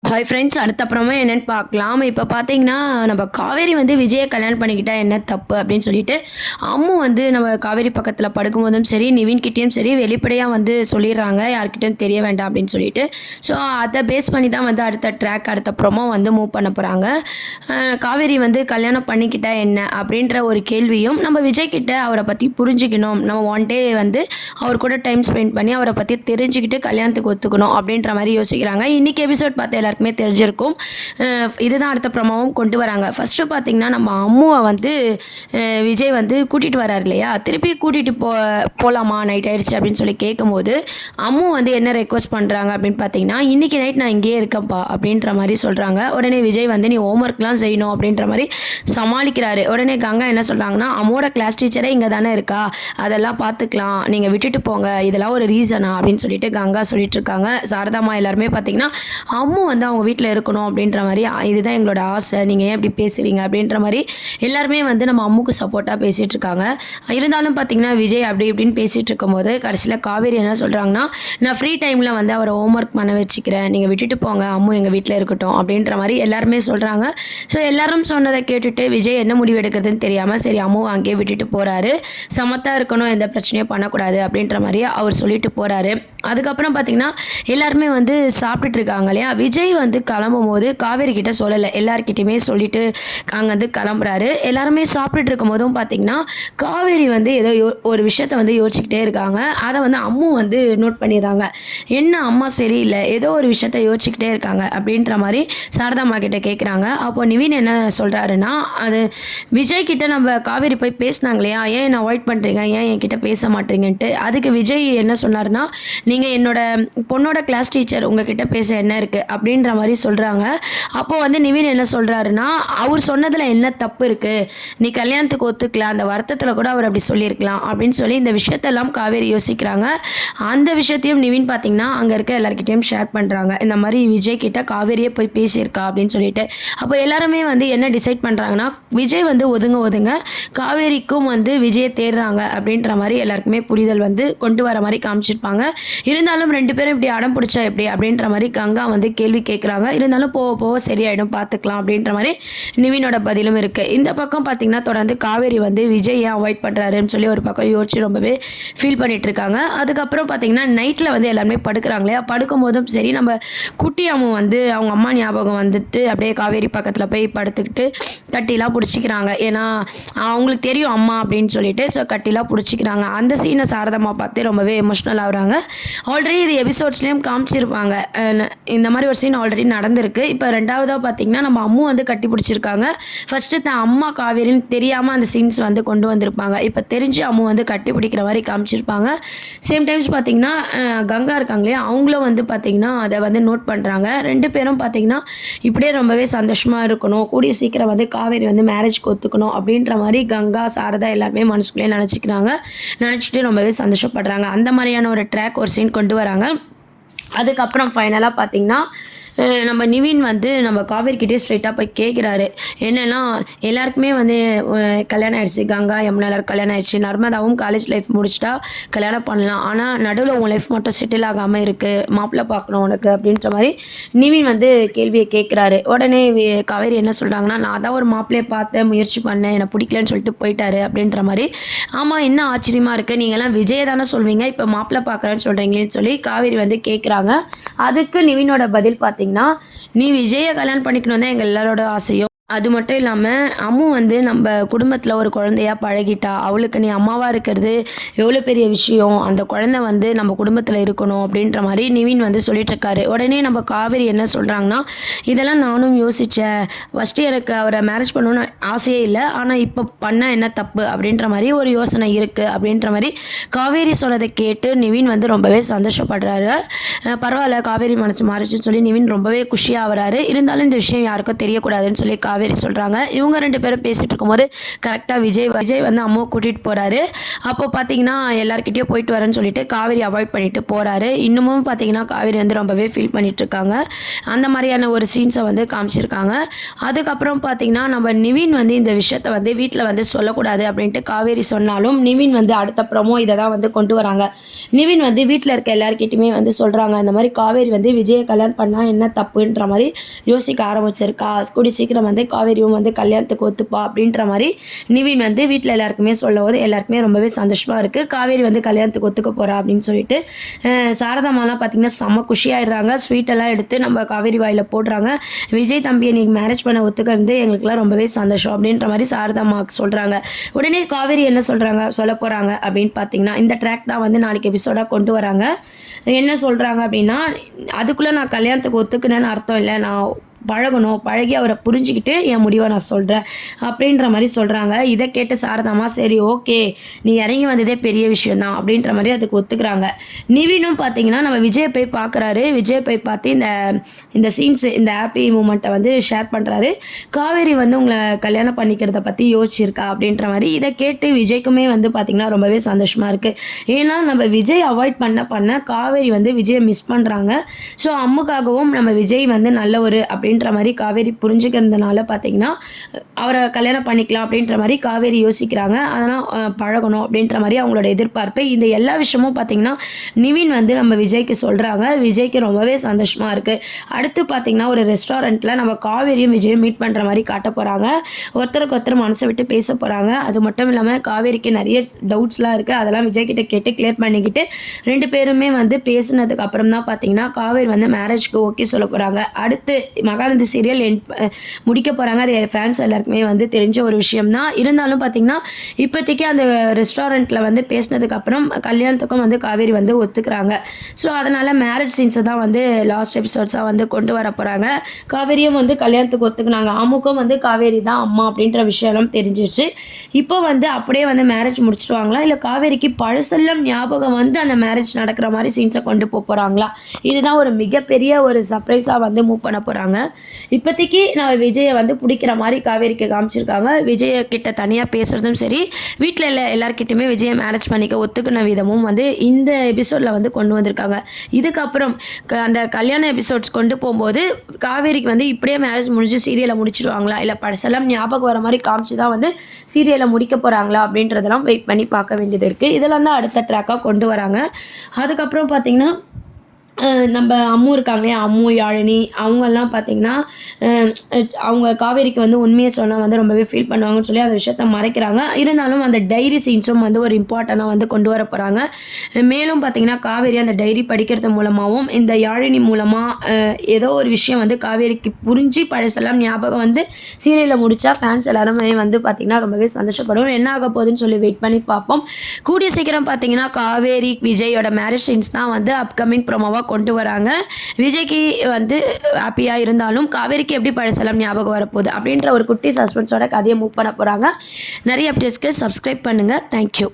Hi friends, அடுத்தப்புறமா என்னென்னு பார்க்கலாம். இப்போ பார்த்தீங்கன்னா, நம்ம காவேரி வந்து விஜய கல்யாணம் பண்ணிக்கிட்டா என்ன தப்பு அப்படின்னு சொல்லிட்டு, அம்மு வந்து நம்ம காவேரி பக்கத்தில் படுக்கும்போதும் சரி, நிவின்கிட்டேயும் சரி வெளிப்படையாக வந்து சொல்லிடுறாங்க, யார்கிட்டயும் தெரிய வேண்டாம் அப்படின்னு சொல்லிட்டு. ஸோ அதை பேஸ் பண்ணி தான் வந்து அடுத்த ட்ராக், அடுத்த ப்ரோமோ வந்து மூவ் பண்ண போகிறாங்க. காவேரி வந்து கல்யாணம் பண்ணிக்கிட்டா என்ன அப்படின்ற ஒரு கேள்வியும், நம்ம விஜய் கிட்ட அவரை பற்றி புரிஞ்சுக்கணும், நம்ம ஒன் டே வந்து அவர் கூட டைம் ஸ்பெண்ட் பண்ணி அவரை பற்றி தெரிஞ்சுக்கிட்டு கல்யாணத்துக்கு ஒத்துக்கணும் அப்படின்ற மாதிரி யோசிக்கிறாங்க. இன்றைக்கி எபிசோட் பார்த்து எல்லாருக்குமே தெரிஞ்சிருக்கும். இதுதான் அடுத்த ப்ரோமோவும் கொண்டு வராங்க. ஃபஸ்ட்டு பார்த்திங்கன்னா, நம்ம அம்முவை வந்து விஜய் வந்து கூட்டிகிட்டு வரார் இல்லையா, திருப்பி கூட்டிகிட்டு போகலாமா, நைட் ஆகிடுச்சு அப்படின்னு சொல்லி கேட்கும்போது அம்மு வந்து என்ன ரெக்வஸ்ட் பண்ணுறாங்க அப்படின்னு பார்த்தீங்கன்னா, இன்றைக்கி நைட் நான் இங்கேயே இருக்கேன்ப்பா அப்படின்ற மாதிரி சொல்கிறாங்க. உடனே விஜய் வந்து நீ ஹோம்ஒர்க்லாம் செய்யணும் அப்படின்ற மாதிரி சமாளிக்கிறாரு. உடனே கங்கா என்ன சொல்கிறாங்கன்னா, அம்மோட கிளாஸ் டீச்சரே இங்கே தானே இருக்கா, அதெல்லாம் பார்த்துக்கலாம், நீங்கள் விட்டுட்டு போங்க, இதெல்லாம் ஒரு ரீசனா அப்படின்னு சொல்லிட்டு கங்கா சொல்லிட்டு இருக்காங்க. சாரதாமா எல்லாருமே பார்த்தீங்கன்னா, அம்மு வந்து அவங்க வீட்டில் இருக்கணும் அப்படின்ற மாதிரி, இதுதான் எங்களோட ஆசை, நீங்கள் ஏன் இப்படி பேசுகிறீங்க அப்படின்ற மாதிரி எல்லாருமே வந்து நம்ம அம்முக்கு சப்போர்ட்டாக பேசிகிட்டு இருக்காங்க. இருந்தாலும் பார்த்தீங்கன்னா, விஜய் அப்படி இப்படின்னு பேசிகிட்டு இருக்கும்போது கடைசியில் காவேரி என்ன சொல்கிறாங்கன்னா, நான் ஃப்ரீ டைமில் வந்து அவரை ஹோம்ஒர்க் பண்ண வச்சுக்கிறேன், நீங்கள் விட்டுட்டு போங்க, அம்மு எங்கள் வீட்டில் இருக்கட்டும் அப்படின்ற மாதிரி எல்லாருமே சொல்கிறாங்க. ஸோ எல்லாரும் சொன்னதை கேட்டுட்டு விஜய் என்ன முடிவு எடுக்கிறதுன்னு தெரியாமல் சரி அம்முவை அங்கேயே விட்டுட்டு போகிறாரு. சமத்தாக இருக்கணும், எந்த பிரச்சனையும் பண்ணக்கூடாது அப்படின்ற மாதிரி அவர் சொல்லிட்டு போகிறாரு. அதுக்கப்புறம் பார்த்திங்கன்னா, எல்லாருமே வந்து சாப்பிட்டுட்டு இருக்காங்க இல்லையா, விஜய் வந்து கிளம்பும் போது காவேரி கிட்ட சொல்லலை, எல்லார்கிட்டையுமே சொல்லிட்டு அங்கே வந்து கிளம்புறாரு. எல்லாருமே சாப்பிட்டுட்டு இருக்கும் போதும் பார்த்தீங்கன்னா, காவேரி வந்து ஏதோ ஒரு விஷயத்த வந்து யோசிச்சுக்கிட்டே இருக்காங்க. அதை வந்து அம்மு வந்து நோட் பண்ணிடுறாங்க. என்ன அம்மா சரியில்லை, ஏதோ ஒரு விஷயத்த யோசிச்சுக்கிட்டே இருக்காங்க அப்படின்ற மாதிரி சாரதாம்மா கிட்ட கேட்குறாங்க. அப்போ நிவின் என்ன சொல்கிறாருன்னா, அது விஜய் கிட்ட நம்ம காவேரி போய் பேசினாங்க இல்லையா, ஏன் என்ன அவாய்ட் பண்ணுறீங்க, ஏன் என்கிட்ட பேச மாட்டீங்கன்ட்டு. அதுக்கு விஜய் என்ன சொன்னார்னா, நீங்கள் என்னோட பொண்ணோட கிளாஸ் டீச்சர், உங்ககிட்ட பேச என்ன இருக்குது அப்படின்ற மாதிரி சொல்கிறாங்க. அப்போது வந்து நிவின் என்ன சொல்கிறாருன்னா, அவர் சொன்னதில் என்ன தப்பு இருக்குது, நீ கல்யாணத்துக்கு ஒத்துக்கல, அந்த வருத்தத்தில் கூட அவர் அப்படி சொல்லியிருக்கலாம் அப்படின்னு சொல்லி இந்த விஷயத்தெல்லாம் காவேரி யோசிக்கிறாங்க. அந்த விஷயத்தையும் நிவின் பார்த்திங்கன்னா அங்கே இருக்க எல்லாருக்கிட்டையும் ஷேர் பண்ணுறாங்க. இந்த மாதிரி விஜய் கிட்ட காவேரியே போய் பேசியிருக்கா அப்படின்னு சொல்லிட்டு. அப்போ எல்லாருமே வந்து என்ன டிசைட் பண்ணுறாங்கன்னா, விஜய் வந்து ஒதுங்க காவேரிக்கும் வந்து விஜயை தேடுறாங்க அப்படின்ற மாதிரி எல்லாருக்குமே புரிதல் வந்து கொண்டு வர மாதிரி காமிச்சிருப்பாங்க. இருந்தாலும் ரெண்டு பேரும் இப்படி அடம் பிடிச்சா எப்படி அப்படின்ற மாதிரி கங்கா வந்து கேள்வி கேட்குறாங்க. இருந்தாலும் போக போக சரியாயிடும், பார்த்துக்கலாம் அப்படின்ற மாதிரி நிவினோட பதிலும் இருக்குது. இந்த பக்கம் பார்த்திங்கன்னா, தொடர்ந்து காவேரி வந்து விஜய் ஏன் அவாய்ட் பண்ணுறாருன்னு சொல்லி ஒரு பக்கம் யோசிச்சு ரொம்பவே ஃபீல் பண்ணிட்டு இருக்காங்க. அதுக்கப்புறம் பார்த்திங்கன்னா, நைட்டில் வந்து எல்லாருமே படுக்கிறாங்க இல்லையா, படுக்கும் போதும் சரி நம்ம குட்டி அம்மு வந்து அவங்க அம்மா ஞாபகம் வந்துட்டு அப்படியே காவேரி பக்கத்தில் போய் படுத்துக்கிட்டு கட்டிலாம் பிடிச்சிக்கிறாங்க. ஏன்னா அவங்களுக்கு தெரியும் அம்மா அப்படின்னு சொல்லிட்டு, ஸோ கட்டிலாம் பிடிச்சிக்கிறாங்க. அந்த சீனை சாரதம்மா பார்த்து ரொம்பவே எமோஷ்னல் ஆகுறாங்க. ஆல்ரெடி இது எபிசோட்ஸ்லேயும் காமிச்சிருப்பாங்க, இந்த மாதிரி ஒரு சீன் ஆல்ரெடி நடந்திருக்கு. இப்போ ரெண்டாவதாக பார்த்திங்கன்னா, நம்ம அம்மு வந்து கட்டி பிடிச்சிருக்காங்க. ஃபஸ்ட்டு தான் அம்மா காவேரின்னு தெரியாமல் அந்த சீன்ஸ் வந்து கொண்டு வந்திருப்பாங்க. இப்போ தெரிஞ்சு அம்மு வந்து கட்டி பிடிக்கிற மாதிரி காமிச்சிருப்பாங்க. சேம் டைம்ஸ் பார்த்திங்கன்னா, கங்கா இருக்காங்களே அவங்களும் வந்து பார்த்திங்கன்னா அதை வந்து நோட் பண்ணுறாங்க. ரெண்டு பேரும் பார்த்திங்கன்னா இப்படியே ரொம்பவே சந்தோஷமாக இருக்கணும், கூடிய சீக்கிரம் வந்து காவேரி வந்து மேரேஜ்க்கு ஒத்துக்கணும் அப்படின்ற மாதிரி கங்கா சாரதா எல்லாருமே மனசுக்குள்ளேயே நினச்சிட்டு ரொம்பவே சந்தோஷப்படுறாங்க. அந்த மாதிரியான ஒரு ட்ராக், ஒரு சீன் கொண்டு வராங்க. அதுக்கப்புறம் ஃபைனலாக பார்த்திங்கன்னா, நம்ம நிவின் வந்து நம்ம காவேரிக்கிட்டே ஸ்ட்ரைட்டாக போய் கேட்குறாரு. என்னென்னா, எல்லாருக்குமே வந்து கல்யாணம் ஆகிடுச்சு, கங்கா யமுனா எல்லாரும் கல்யாணம் ஆகிடுச்சு, நர்மதாவும் காலேஜ் லைஃப் முடிச்சிட்டா கல்யாணம் பண்ணலாம், ஆனால் நடுவில் உன் லைஃப் மட்டும் செட்டில் ஆகாமல் இருக்குது, மாப்பிள்ளை பார்க்கணும் உனக்கு அப்படின்ற மாதிரி நிவின் வந்து கேள்வியை கேட்குறாரு. உடனே காவேரி என்ன சொல்கிறாங்கன்னா, நான் தான் ஒரு மாப்பிள்ளையை பார்த்தேன், முயற்சி பண்ணேன், என்னை பிடிக்கலன்னு சொல்லிட்டு போயிட்டாரு அப்படின்ற மாதிரி. ஆமாம், என்ன ஆச்சரியமாக இருக்குது, நீங்கள்லாம் விஜயை தானே சொல்வீங்க, இப்போ மாப்பிள்ளை பார்க்குறேன்னு சொல்கிறீங்களேன்னு சொல்லி காவேரி வந்து கேட்குறாங்க. அதுக்கு நிவினோட பதில் பார்த்தீங்கன்னா, நீ விஜயை கல்யாணம் பண்ணிக்கணும் தான் எங்கள் எல்லாரோட ஆசையும், அது மட்டும் இல்லாமல் அம்மு வந்து நம்ம குடும்பத்தில் ஒரு குழந்தையாக பழகிட்டா, அவளுக்கு நீ அம்மாவாக இருக்கிறது எவ்வளோ பெரிய விஷயம், அந்த குழந்தை வந்து நம்ம குடும்பத்தில் இருக்கணும் அப்படின்ற மாதிரி நிவின் வந்து சொல்லிட்டுருக்காரு. உடனே நம்ம காவேரி என்ன சொல்கிறாங்கன்னா, இதெல்லாம் நானும் யோசித்தேன், ஃபஸ்ட்டு எனக்கு அவரை மேரேஜ் பண்ணணும்னு ஆசையே இல்லை, ஆனால் இப்போ பண்ணால் என்ன தப்பு அப்படின்ற மாதிரி ஒரு யோசனை இருக்குது அப்படின்ற மாதிரி காவேரி சொன்னதை கேட்டு நிவின் வந்து ரொம்பவே சந்தோஷப்படுறாரு. பரவாயில்ல, காவேரி மனசு மாறிச்சுன்னு சொல்லி நிவின் ரொம்பவே குஷியாக வராரு. இருந்தாலும் இந்த விஷயம் யாருக்கும் தெரியக்கூடாதுன்னு சொல்லி காவேரி சொல்கிறாங்க. இவங்க 2 பேரும் பேசிகிட்டு இருக்கும்போது கரெக்டாக விஜய் விஜய் வந்து அம்மாவை கூட்டிகிட்டு போகிறாரு. அப்போ பார்த்தீங்கன்னா எல்லாருக்கிட்டேயும் போயிட்டு வரேன்னு சொல்லிட்டு காவேரி அவாய்ட் பண்ணிட்டு போகிறாரு. இன்னமும் பார்த்தீங்கன்னா காவேரி வந்து ரொம்பவே ஃபீல் பண்ணிட்டு இருக்காங்க. அந்த மாதிரியான ஒரு சீன்ஸை வந்து காமிச்சிருக்காங்க. அதுக்கப்புறம் பார்த்தீங்கன்னா நம்ம நிவின் வந்து இந்த விஷயத்த வந்து வீட்டில் வந்து சொல்லக்கூடாது அப்படின்ட்டு காவேரி சொன்னாலும் நிவின் வந்து அடுத்த ப்ரோமோ இதை தான் வந்து கொண்டு வராங்க. நிவின் வந்து வீட்டில் இருக்க எல்லாருக்கிட்டையுமே வந்து சொல்கிறாங்க, இந்த மாதிரி காவேரி வந்து விஜயை கல்யாணம் பண்ணால் என்ன தப்புன்ற மாதிரி யோசிக்க ஆரம்பிச்சிருக்கா, கூடி சீக்கிரம் வந்து காவேரியும் வந்து கல்யாணத்துக்கு ஒத்துப்பா அப்படின்ற மாதிரி நிவின் வந்து வீட்டில் எல்லாருக்குமே சொல்லும்போது எல்லாருக்குமே ரொம்பவே சந்தோஷமாக இருக்குது. காவேரி வந்து கல்யாணத்துக்கு ஒத்துக்க போகிறா அப்படின்னு சொல்லிட்டு சாரதாமாலாம் பார்த்திங்கன்னா செம்ம குஷியாயிடுறாங்க. ஸ்வீட்டெல்லாம் எடுத்து நம்ம காவேரி வாயில் போடுறாங்க. விஜய் தம்பியை நீங்கள் மேரேஜ் பண்ண ஒத்துக்கிறது எங்களுக்குலாம் ரொம்பவே சந்தோஷம் அப்படின்ற மாதிரி சாரதாமாவுக்கு சொல்கிறாங்க. உடனே காவேரி என்ன சொல்ல போகிறாங்க அப்படின்னு பார்த்தீங்கன்னா இந்த ட்ராக் தான் வந்து நாளைக்கு எபிசோடாக கொண்டு வராங்க. என்ன சொல்கிறாங்க அப்படின்னா, அதுக்குள்ளே நான் கல்யாணத்துக்கு ஒத்துக்கினேன்னு அர்த்தம் இல்லை, நான் பழகணும், பழகி அவரை புரிஞ்சுக்கிட்டு என் முடிவை நான் சொல்கிறேன் அப்படின்ற மாதிரி சொல்கிறாங்க. இதை கேட்டு சாரதாமா சரி ஓகே நீ இறங்கி வந்ததே பெரிய விஷயந்தான் அப்படின்ற மாதிரி அதுக்கு ஒத்துக்கிறாங்க. நிவினும் பார்த்தீங்கன்னா நம்ம விஜயை போய் பார்க்குறாரு. விஜயை போய் பார்த்து இந்த சீன்ஸு இந்த ஹாப்பி மூமெண்ட்டை வந்து ஷேர் பண்ணுறாரு. காவேரி வந்து உங்களை கல்யாணம் பண்ணிக்கிறத பற்றி யோசிச்சிருக்கா அப்படின்ற மாதிரி. இதை கேட்டு விஜய்க்குமே வந்து பார்த்திங்கன்னா ரொம்பவே சந்தோஷமாக இருக்குது. ஏன்னா நம்ம விஜய் அவாய்ட் பண்ண காவேரி வந்து விஜயை மிஸ் பண்ணுறாங்க. ஸோ அம்முக்காகவும் நம்ம விஜய் வந்து நல்ல ஒரு அப்படின்ற மாதிரி காவேரி புரிஞ்சுக்கிறதுனால பார்த்தீங்கன்னா அவரை கல்யாணம் பண்ணிக்கலாம் அப்படின்ற மாதிரி காவேரி யோசிக்கிறாங்க. அதனால் பழகணும் அப்படின்ற மாதிரி அவங்களோட எதிர்பார்ப்பு. இந்த எல்லா விஷயமும் பார்த்தீங்கன்னா நிவின் வந்து நம்ம விஜய்க்கு சொல்கிறாங்க. விஜய்க்கு ரொம்பவே சந்தோஷமாக இருக்குது. அடுத்து பார்த்தீங்கன்னா ஒரு ரெஸ்டாரண்ட்டில் நம்ம காவேரியும் விஜயும் மீட் பண்ணுற மாதிரி காட்ட போகிறாங்க. ஒருத்தருக்கு ஒருத்தர் மனசை விட்டு பேச போகிறாங்க. அது மட்டும் இல்லாமல் காவேரிக்கு நிறைய டவுட்ஸ்லாம் இருக்குது. அதெல்லாம் விஜய்கிட்ட கேட்டு கிளியர் பண்ணிக்கிட்டு 2 பேருமே வந்து பேசினதுக்கு அப்புறம் தான் பார்த்தீங்கன்னா காவேரி வந்து மேரேஜ்க்கு ஓகே சொல்ல போகிறாங்க. அடுத்து மகாநதி சீரியல் முடிக்க போகிறாங்க. அது ஃபேன்ஸ் எல்லாருக்குமே வந்து தெரிஞ்ச ஒரு விஷயம் தான். இருந்தாலும் பார்த்தீங்கன்னா இப்போதைக்கு அந்த ரெஸ்டாரண்ட்டில் வந்து பேசினதுக்கப்புறம் கல்யாணத்துக்கும் வந்து காவேரி வந்து ஒத்துக்கிறாங்க. ஸோ அதனால் மேரேஜ் சீன்ஸை தான் வந்து லாஸ்ட் எபிசோட்ஸாக வந்து கொண்டு வர போகிறாங்க. காவேரியும் வந்து கல்யாணத்துக்கு ஒத்துக்குனாங்க. அம்முக்கும் வந்து காவேரி தான் அம்மா அப்படின்ற விஷயம்லாம் தெரிஞ்சிச்சு. இப்போ வந்து அப்படியே வந்து மேரேஜ் முடிச்சிடுவாங்களா, இல்லை காவேரிக்கு பழசெல்லாம் ஞாபகம் வந்து அந்த மேரேஜ் நடக்கிற மாதிரி சீன்ஸை கொண்டு போகிறாங்களா, இதுதான் ஒரு மிகப்பெரிய ஒரு சர்ப்ரைஸாக வந்து மூவ் பண்ண போகிறாங்க. இப்போதைக்கு நம்ம விஜயை வந்து பிடிக்கிற மாதிரி காவேரிக்கு காமிச்சிருக்காங்க. விஜயை கிட்ட தனியாக பேசுகிறதும் சரி, வீட்டில் எல்லார்கிட்டையுமே விஜயை மேரேஜ் பண்ணிக்க ஒத்துக்கின விதமும் வந்து இந்த எபிசோடில் வந்து கொண்டு வந்திருக்காங்க. இதுக்கப்புறம் அந்த கல்யாண எபிசோட்ஸ் கொண்டு போகும்போது காவேரிக்கு வந்து இப்படியே மேரேஜ் முடிஞ்சு சீரியலை முடிச்சிடுவாங்களா, இல்லை பழசெல்லாம் ஞாபகம் வர மாதிரி காமிச்சு தான் வந்து சீரியலை முடிக்க போகிறாங்களா அப்படின்றதெல்லாம் வெயிட் பண்ணி பார்க்க வேண்டியது இருக்குது. இதெல்லாம் தான் அடுத்த ட்ராக்காக கொண்டு வராங்க. அதுக்கப்புறம் பார்த்திங்கன்னா நம்ம அம்மு இருக்காங்க இல்லையா, அம்மு யாழினி அவங்கெல்லாம் பார்த்திங்கன்னா அவங்க காவேரிக்கு வந்து உண்மையை சொன்னால் வந்து ரொம்பவே ஃபீல் பண்ணுவாங்கன்னு சொல்லி அந்த விஷயத்த மறைக்கிறாங்க. இருந்தாலும் அந்த டைரி சீன்ஸும் வந்து ஒரு இம்பார்ட்டண்ட்டாக வந்து கொண்டு வர போகிறாங்க. மேலும் பார்த்திங்கன்னா காவேரி அந்த டைரி படிக்கிறது மூலமாகவும் இந்த யாழினி மூலமாக ஏதோ ஒரு விஷயம் வந்து காவேரிக்கு புரிஞ்சு பழசெல்லாம் ஞாபகம் வந்து சீரியலில் முடித்தா ஃபேன்ஸ் எல்லாருமே வந்து பார்த்திங்கன்னா ரொம்பவே சந்தோஷப்படும். என்ன ஆக போகுதுன்னு சொல்லி வெயிட் பண்ணி பார்ப்போம். கூடிய சீக்கிரம் பார்த்திங்கன்னா காவேரி விஜயோட மேரேஜ் சீன்ஸ் தான் வந்து அப்கமிங் ப்ரோமோவாக கொண்டு வராங்க. விஜய்க்கு வந்து ஹாப்பியாக இருந்தாலும் காவேரிக்கு எப்படி பழசெல்லாம் ஞாபகம் வரப்போகுது அப்படின்ற ஒரு குட்டி சஸ்பென்ஸோட கதையை மூவ் பண்ண போகிறாங்க. நிறைய அப்டேட்ஸ்க்கு சப்ஸ்கிரைப் பண்ணுங்கள். தேங்க்யூ.